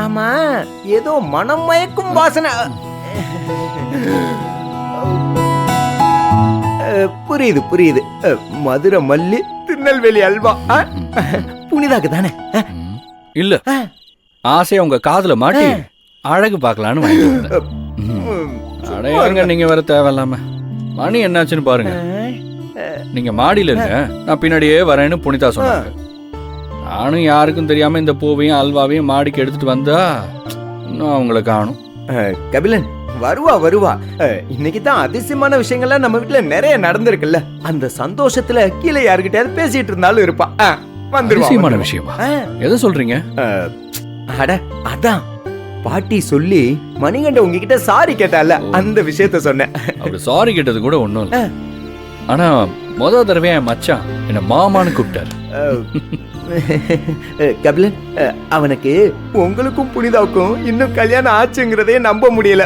ஆமா, ஏதோ மனம் மயக்கும் வாசனை. புரியுது புரியுது. மதுரை மல்லி, திருநெல்வேலி அல்வா. புனிதாக்கு தானே? இல்ல, ஆசையா உங்க காதுல மாட்டி அழகு பார்க்கலான்னு வாங்கிட்டு வந்தேன். அடையாங்க, நீங்க வேற தேவையில்லாம. மணி என்னாச்சுன்னு பாருங்க. நீங்க மாடியில இருங்க, நான் பின்னாடியே வரேன்னு புனிதா சொன்னாங்க. நானும் யாருக்கும் தெரியாம இந்த பூவையும் அல்வாவையும் மாடிக்கு எடுத்துட்டு வந்தா இன்னும் அவங்கள காணும். கபிலன் வருவா வருவா. இன்னைக்கு தான் அதிசயமான விஷயங்கள்லாம் நம்ம வீட்டுல நிறைய நடந்திருக்குல்ல. அந்த சந்தோஷத்துல கீழே யாருக்கிட்டயாவது பேசிட்டு இருந்தாலும் இருப்பா. அதிசயமான விஷயமா? எதை சொல்றீங்க? அட அதான் பாட்டி சொல்லி மணிகண்ட உங்ககிட்ட சாரி கேட்டால, அந்த விஷயத்த சொன்னேன். அப்படி சாரி கேட்டது கூட ஒண்ணும் இல்ல. ஆனா முதல் தடவையா என் மச்சான் என்ன மாமான்னு கூப்பிட்டாரு. கபிலன், அவனுக்கு உங்களுக்கும் புனிதாவுக்கும் இன்னும் கல்யாணம் ஆச்சுங்கிறதே நம்ப முடியல.